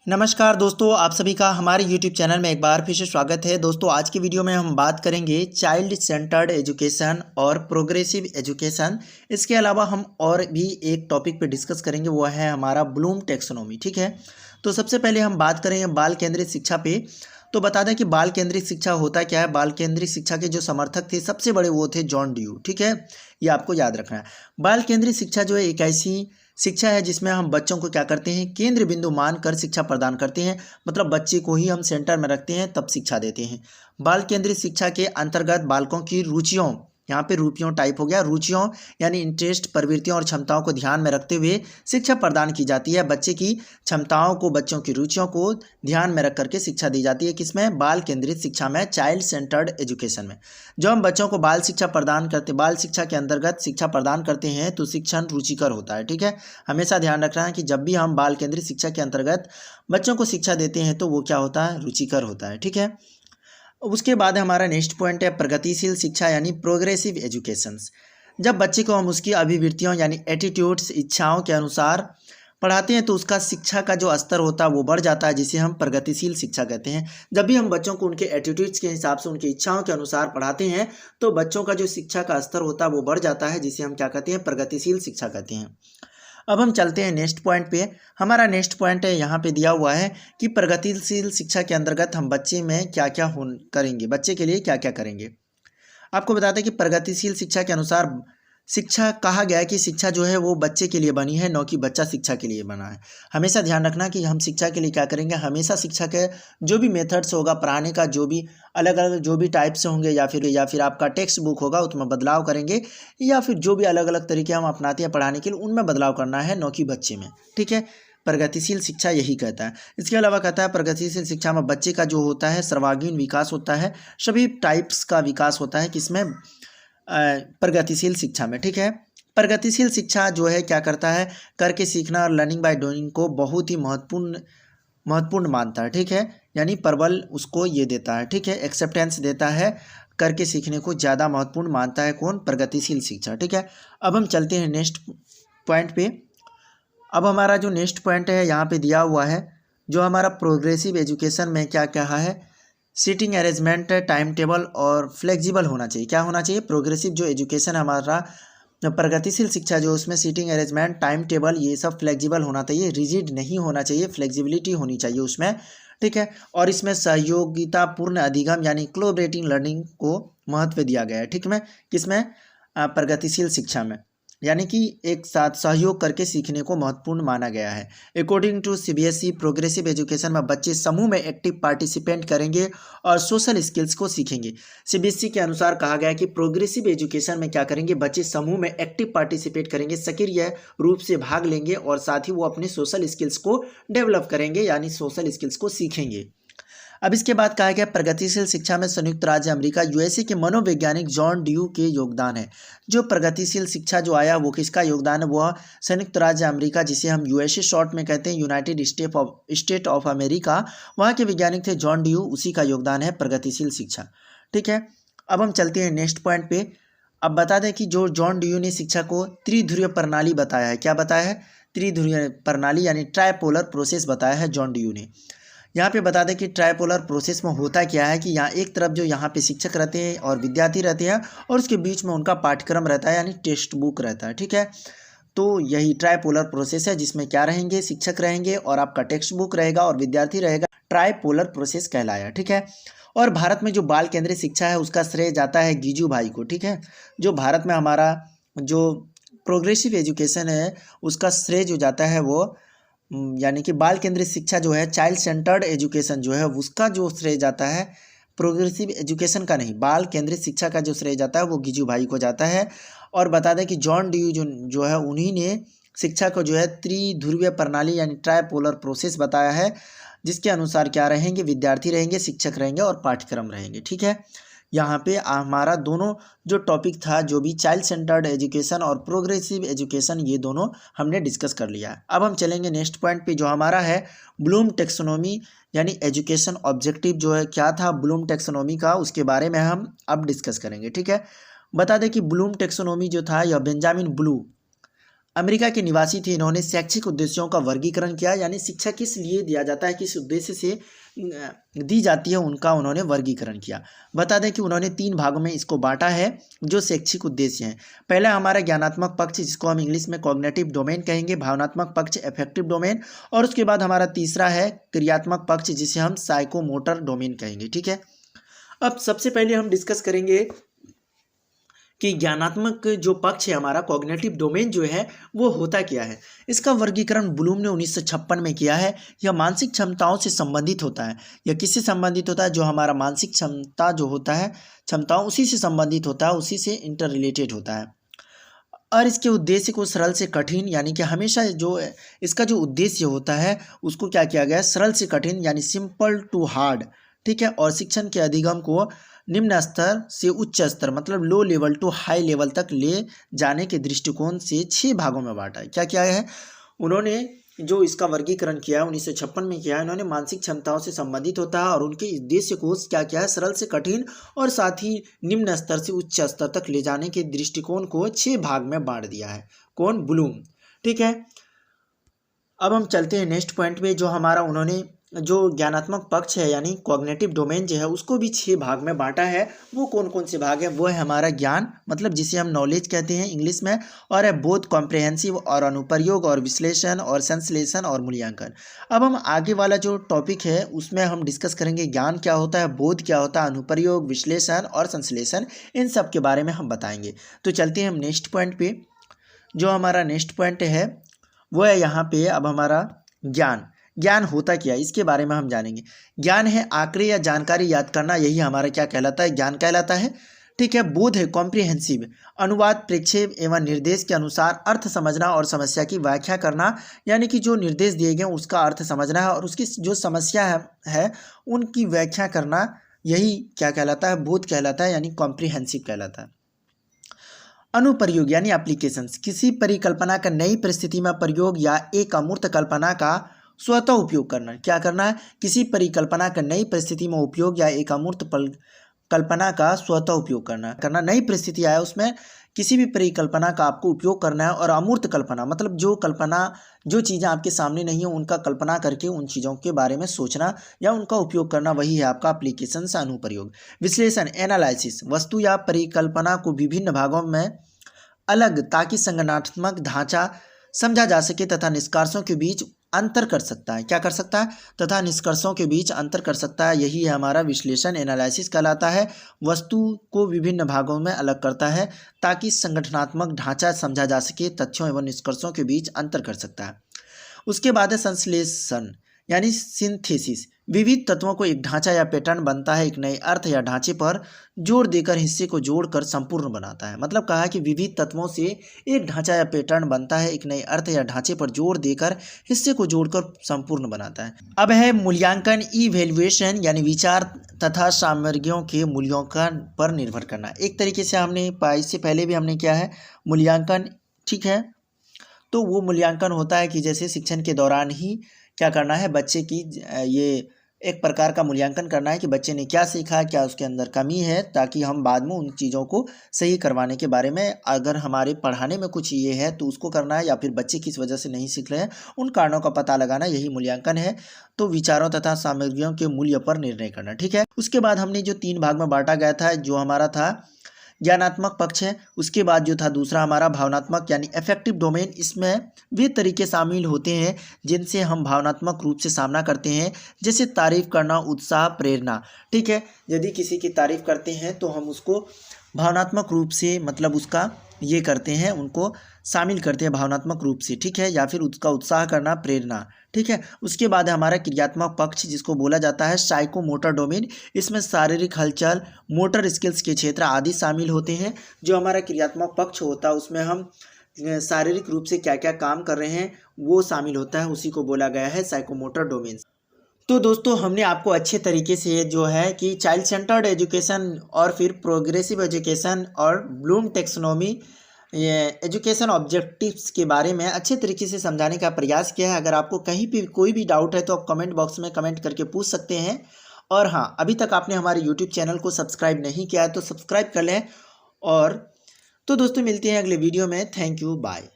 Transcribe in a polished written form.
नमस्कार दोस्तों, आप सभी का हमारे YouTube चैनल में एक बार फिर से स्वागत है। दोस्तों, आज की वीडियो में हम बात करेंगे चाइल्ड सेंटर्ड एजुकेशन और प्रोग्रेसिव एजुकेशन। इसके अलावा हम और भी एक टॉपिक पे डिस्कस करेंगे, वो है हमारा ब्लूम टैक्सोनॉमी। ठीक है, तो सबसे पहले हम बात करेंगे बाल केंद्रित शिक्षा पे। तो बता दें कि बाल केंद्रित शिक्षा होता क्या है। बाल केंद्रित शिक्षा के जो समर्थक थे सबसे बड़े वो थे जॉन ड्यू। ठीक है, ये आपको याद रखना है। बाल केंद्रित शिक्षा जो है एक ऐसी शिक्षा है जिसमें हम बच्चों को क्या करते हैं, केंद्र बिंदु मानकर शिक्षा प्रदान करते हैं। मतलब बच्चे को ही हम सेंटर में रखते हैं तब शिक्षा देते हैं। बाल केंद्रित शिक्षा के अंतर्गत बालकों की रुचियों, यहाँ पे रुचियों टाइप हो गया, रुचियों यानी इंटरेस्ट, प्रवृत्तियों और क्षमताओं को ध्यान में रखते हुए शिक्षा प्रदान की जाती है। बच्चे की क्षमताओं को, बच्चों की रुचियों को ध्यान में रख करके शिक्षा दी जाती है। किसमें? बाल केंद्रित शिक्षा में, चाइल्ड सेंटर्ड एजुकेशन में। जब हम बच्चों को बाल शिक्षा प्रदान करते, बाल शिक्षा के अंतर्गत शिक्षा प्रदान करते हैं तो शिक्षण रुचिकर होता है। ठीक है, हमेशा ध्यान रखना है कि जब भी हम बाल केंद्रित शिक्षा के अंतर्गत बच्चों को शिक्षा देते हैं तो वो क्या होता है, रुचिकर होता है। ठीक है, उसके बाद हमारा नेक्स्ट पॉइंट है प्रगतिशील शिक्षा यानी प्रोग्रेसिव एजुकेशंस। जब बच्चे को हम उसकी अभिवृत्तियों यानी एटीट्यूड्स, इच्छाओं के अनुसार पढ़ाते हैं तो उसका शिक्षा का जो स्तर होता है वो बढ़ जाता है, जिसे हम प्रगतिशील शिक्षा कहते हैं। जब भी हम बच्चों को उनके एटीट्यूड्स के हिसाब से, उनकी इच्छाओं के अनुसार पढ़ाते हैं तो बच्चों का जो शिक्षा का स्तर होता है वो बढ़ जाता है, जिसे हम क्या कहते हैं, प्रगतिशील शिक्षा कहते हैं। अब हम चलते हैं नेक्स्ट पॉइंट पे। हमारा नेक्स्ट पॉइंट है, यहाँ पे दिया हुआ है कि प्रगतिशील शिक्षा के अंतर्गत हम बच्चे में क्या क्या करेंगे, बच्चे के लिए क्या क्या करेंगे। आपको बताते हैं कि प्रगतिशील शिक्षा के अनुसार शिक्षा कहा गया है कि शिक्षा जो है वो बच्चे के लिए बनी है, न कि बच्चा शिक्षा के लिए बना है। हमेशा ध्यान रखना कि हम शिक्षा के लिए क्या करेंगे। हमेशा शिक्षा के जो भी मेथड्स होगा पढ़ाने का, जो भी अलग अलग जो भी टाइप्स होंगे, या फिर आपका टेक्स्ट बुक होगा उसमें बदलाव करेंगे, या फिर जो भी अलग अलग तरीके हम अपनाते हैं पढ़ाने के लिए उनमें बदलाव करना है, न कि बच्चे में। ठीक है, प्रगतिशील शिक्षा यही कहता है। इसके अलावा कहता है प्रगतिशील शिक्षा में बच्चे का जो होता है सर्वांगीण विकास होता है, सभी टाइप्स का विकास होता है। किसमें? प्रगतिशील शिक्षा में। ठीक है, प्रगतिशील शिक्षा जो है क्या करता है, करके सीखना और लर्निंग बाय डूइंग को बहुत ही महत्वपूर्ण मानता है। ठीक है, यानी प्रबल उसको ये देता है। ठीक है, एक्सेप्टेंस देता है, करके सीखने को ज़्यादा महत्वपूर्ण मानता है। कौन? प्रगतिशील शिक्षा। ठीक है, अब हम चलते हैं नेक्स्ट पॉइंट पे। अब हमारा जो नेक्स्ट पॉइंट है यहाँ पे दिया हुआ है, जो हमारा प्रोग्रेसिव एजुकेशन में क्या कहा है, सीटिंग अरेंजमेंट, टाइम टेबल और फ्लेक्सिबल होना चाहिए। क्या होना चाहिए? प्रोग्रेसिव जो एजुकेशन हमारा प्रगतिशील शिक्षा जो उसमें सीटिंग अरेंजमेंट, टाइम टेबल ये सब फ्लेक्सिबल होना चाहिए, रिजिड नहीं होना चाहिए, फ्लेक्सिबिलिटी होनी चाहिए उसमें। ठीक है, और इसमें सहयोगितापूर्ण अधिगम यानी कोलैबोरेटिव लर्निंग को महत्व दिया गया है। ठीक है, किसमें? प्रगतिशील शिक्षा में, यानी कि एक साथ सहयोग करके सीखने को महत्वपूर्ण माना गया है। According to CBSE, progressive education में बच्चे समूह में एक्टिव पार्टिसिपेंट करेंगे और सोशल स्किल्स को सीखेंगे। सीबीएसई के अनुसार कहा गया है कि प्रोग्रेसिव एजुकेशन में क्या करेंगे, बच्चे समूह में एक्टिव पार्टिसिपेट करेंगे, सक्रिय रूप से भाग लेंगे और साथ ही वो अपने सोशल स्किल्स को डेवलप करेंगे, यानी सोशल स्किल्स को सीखेंगे। अब इसके बाद कहा गया प्रगतिशील शिक्षा में संयुक्त राज्य अमेरिका यूएसए के मनोवैज्ञानिक जॉन ड्यू के योगदान है। जो प्रगतिशील शिक्षा जो आया वो किसका योगदान है? वह संयुक्त राज्य अमेरिका, जिसे हम यूएसए शॉर्ट में कहते हैं, यूनाइटेड स्टेट ऑफ अमेरिका, वहाँ के वैज्ञानिक थे जॉन ड्यू, उसी का योगदान है प्रगतिशील शिक्षा। ठीक है, अब हम चलते हैं नेक्स्ट पॉइंट पे। अब बता दें कि जो जॉन ड्यू ने शिक्षा को त्रिध्रुवीय प्रणाली बताया है। क्या बताया है? त्रिध्रुवीय प्रणाली यानी ट्राइपोलर प्रोसेस बताया है जॉन ड्यू ने। यहाँ पे बता दें कि ट्राइपोलर प्रोसेस में होता क्या है कि यहाँ एक तरफ जो यहाँ पे शिक्षक रहते हैं और विद्यार्थी रहते हैं, और उसके बीच में उनका पाठ्यक्रम रहता है यानी टेक्स्ट बुक रहता है। ठीक है, तो यही ट्राइपोलर प्रोसेस है, जिसमें क्या रहेंगे, शिक्षक रहेंगे और आपका टेक्स्ट बुक रहेगा और विद्यार्थी रहेगा। ट्राइपोलर प्रोसेस कहलाया। ठीक है, और भारत में जो बाल केंद्रित शिक्षा है उसका श्रेय जाता है गिजू भाई को। ठीक है, जो भारत में हमारा जो प्रोग्रेसिव एजुकेशन है उसका श्रेय जो जाता है वो यानी कि बाल केंद्रित शिक्षा जो है, चाइल्ड सेंटर्ड एजुकेशन जो है उसका जो श्रेय जाता है, प्रोग्रेसिव एजुकेशन का नहीं, बाल केंद्रित शिक्षा का जो श्रेय जाता है वो गिजू भाई को जाता है। और बता दें कि जॉन ड्यू जो है उन्हीं ने शिक्षा को जो है त्रिध्रुवीय प्रणाली यानी ट्राइपोलर प्रोसेस बताया है, जिसके अनुसार क्या रहेंगे, विद्यार्थी रहेंगे, शिक्षक रहेंगे और पाठ्यक्रम रहेंगे। ठीक है, यहाँ पे हमारा दोनों जो टॉपिक था, जो भी चाइल्ड सेंटर्ड एजुकेशन और प्रोग्रेसिव एजुकेशन, ये दोनों हमने डिस्कस कर लिया है। अब हम चलेंगे नेक्स्ट पॉइंट पे, जो हमारा है ब्लूम टैक्सोनॉमी यानी एजुकेशन ऑब्जेक्टिव जो है, क्या था ब्लूम टैक्सोनॉमी का, उसके बारे में हम अब डिस्कस करेंगे। ठीक है, बता दें कि ब्लूम टैक्सोनॉमी जो था यह बेंजामिन ब्लू अमेरिका के निवासी थे। इन्होंने शैक्षिक उद्देश्यों का वर्गीकरण किया, यानी शिक्षा किस लिए दिया जाता है, किस उद्देश्य से दी जाती है, उनका उन्होंने वर्गीकरण किया। बता दें कि उन्होंने 3 भागों में इसको बांटा है जो शैक्षिक उद्देश्य हैं। पहला हमारा ज्ञानात्मक पक्ष, जिसको हम इंग्लिश में कॉग्निटिव डोमेन कहेंगे, भावनात्मक पक्ष अफेक्टिव डोमेन, और उसके बाद हमारा तीसरा है क्रियात्मक पक्ष, जिसे हम साइकोमोटर डोमेन कहेंगे। ठीक है, अब सबसे पहले हम डिस्कस करेंगे कि ज्ञानात्मक जो पक्ष है हमारा कॉग्निटिव डोमेन जो है वो होता क्या है। इसका वर्गीकरण ब्लूम ने 1956 में किया है। यह मानसिक क्षमताओं से संबंधित होता है। यह किससे संबंधित होता है? जो हमारा मानसिक क्षमता जो होता है, क्षमताओं उसी से संबंधित होता है, उसी से इंटर रिलेटेड होता है। और इसके उद्देश्य को सरल से कठिन, यानी कि हमेशा जो इसका जो उद्देश्य होता है उसको क्या किया गया है, सरल से कठिन यानी सिंपल टू हार्ड। ठीक है, और शिक्षण के अधिगम को निम्न स्तर से उच्च स्तर मतलब low level to high level तक ले जाने के दृष्टिकोण से 6 भागों में बांटा है। क्या किया है उन्होंने? जो इसका वर्गीकरण किया 1956 में किया है, इन्होंने मानसिक क्षमताओं से संबंधित होता है और उनके उद्देश्य को क्या किया है, सरल से कठिन और साथ ही निम्न स्तर से उच्च स्तर तक ले जाने के दृष्टिकोण को 6 भाग में बांट दिया है। कौन? ब्लूम। ठीक है, अब हम चलते हैं नेक्स्ट पॉइंट में। जो हमारा उन्होंने जो ज्ञानात्मक पक्ष है यानी कॉग्निटिव डोमेन जो है उसको भी 6 भाग में बांटा है। वो कौन कौन से भाग है? वो है हमारा ज्ञान, मतलब जिसे हम नॉलेज कहते हैं इंग्लिश में, और है बोध कॉम्प्रिहेंसिव और अनुप्रयोग और विश्लेषण और संश्लेषण और मूल्यांकन। अब हम आगे वाला जो टॉपिक है उसमें हम डिस्कस करेंगे ज्ञान क्या होता है, बोध क्या होता है, अनुप्रयोग, विश्लेषण और संश्लेषण, इन सब के बारे में हम बताएंगे। तो चलते हैं हम नेक्स्ट पॉइंट पे। जो हमारा नेक्स्ट पॉइंट है वो है यहाँ पे अब हमारा ज्ञान। ज्ञान होता क्या है इसके बारे में हम जानेंगे। ज्ञान है आंकड़े या जानकारी याद करना, यही हमारा क्या कहलाता है, ज्ञान कहलाता है। ठीक है, बोध है कॉम्प्रिहेंसिव, अनुवाद, प्रेक्षेप एवं निर्देश के अनुसार अर्थ समझना और समस्या की व्याख्या करना, यानी कि जो निर्देश दिए गए उसका अर्थ समझना है और उसकी जो समस्या है उनकी व्याख्या करना, यही क्या कहलाता है, बोध कहलाता है, यानी कॉम्प्रिहेंसिव कहलाता है। अनुप्रयोग यानी एप्लीकेशंस, किसी परिकल्पना का नई परिस्थिति में प्रयोग या एक अमूर्त कल्पना का स्वतः उपयोग करना। क्या करना है? किसी परिकल्पना का नई परिस्थिति में उपयोग या एक अमूर्त कल्पना का स्वतः उपयोग करना। नई परिस्थिति आया उसमें किसी भी परिकल्पना का आपको उपयोग करना है, और अमूर्त कल्पना मतलब जो चीज़ें आपके सामने नहीं है उनका कल्पना करके उन चीज़ों के बारे में सोचना या उनका उपयोग करना, वही है आपका एप्लीकेशन से अनुप्रयोग। विश्लेषण एनालिसिस, वस्तु या परिकल्पना को विभिन्न भागों में अलग ताकि संगठनात्मक ढांचा समझा जा सके तथा निष्कर्षों के बीच अंतर कर सकता है। क्या कर सकता है? तथा निष्कर्षों के बीच अंतर कर सकता है, यही है हमारा विश्लेषण एनालिसिस कहलाता है। वस्तु को विभिन्न भागों में अलग करता है ताकि संगठनात्मक ढांचा समझा जा सके, तथ्यों एवं निष्कर्षों के बीच अंतर कर सकता है। उसके बाद है संश्लेषण यानी सिंथेसिस, विविध तत्वों को एक ढांचा या पैटर्न बनता है, एक नए अर्थ या ढांचे पर जोड़ देकर हिस्से को जोड़कर संपूर्ण बनाता है। मतलब कहा है कि विविध तत्वों से एक ढांचा या पैटर्न बनता है, एक नए अर्थ या ढांचे पर जोड़ देकर हिस्से को जोड़कर संपूर्ण बनाता है। अब है मूल्यांकन, इवैल्यूएशन यानी विचार तथा सामग्रियों के मूल्यांकन पर निर्भर करना। एक तरीके से हमने इससे पहले भी हमने किया है मूल्यांकन। ठीक है, तो वो मूल्यांकन होता है कि जैसे शिक्षण के दौरान ही क्या करना है, बच्चे की ये एक प्रकार का मूल्यांकन करना है कि बच्चे ने क्या सीखा, क्या उसके अंदर कमी है, ताकि हम बाद में उन चीज़ों को सही करवाने के बारे में, अगर हमारे पढ़ाने में कुछ ये है तो उसको करना है, या फिर बच्चे किस वजह से नहीं सीख रहे हैं उन कारणों का पता लगाना, यही मूल्यांकन है। तो विचारों तथा सामग्रियों के मूल्य पर निर्णय करना। ठीक है, उसके बाद हमने जो 3 भाग में बांटा गया था, जो हमारा था ज्ञानात्मक पक्ष है, उसके बाद जो था दूसरा हमारा भावनात्मक यानी अफेक्टिव डोमेन। इसमें वे तरीके शामिल होते हैं जिनसे हम भावनात्मक रूप से सामना करते हैं, जैसे तारीफ करना, उत्साह, प्रेरणा। ठीक है, यदि किसी की तारीफ करते हैं तो हम उसको भावनात्मक रूप से मतलब उसका ये करते हैं, उनको शामिल करते हैं भावनात्मक रूप से। ठीक है, या फिर उसका उत्साह करना, प्रेरणा। ठीक है, उसके बाद है हमारा क्रियात्मक पक्ष जिसको बोला जाता है साइकोमोटर डोमेन। इसमें शारीरिक हलचल, मोटर स्किल्स के क्षेत्र आदि शामिल होते हैं। जो हमारा क्रियात्मक पक्ष होता है उसमें हम शारीरिक रूप से क्या क्या काम कर रहे हैं वो शामिल होता है, उसी को बोला गया है साइकोमोटर डोमेन। तो दोस्तों हमने आपको अच्छे तरीके से जो है कि चाइल्ड सेंटर्ड एजुकेशन और फिर प्रोग्रेसिव एजुकेशन और ब्लूम टेक्सोनोमी ये एजुकेशन ऑब्जेक्टिव्स के बारे में अच्छे तरीके से समझाने का प्रयास किया है। अगर आपको कहीं भी कोई भी डाउट है तो आप कमेंट बॉक्स में कमेंट करके पूछ सकते हैं। और हाँ, अभी तक आपने हमारे यूट्यूब चैनल को सब्सक्राइब नहीं किया है तो सब्सक्राइब कर लें। और तो दोस्तों मिलते हैं अगले वीडियो में। Thank you, bye.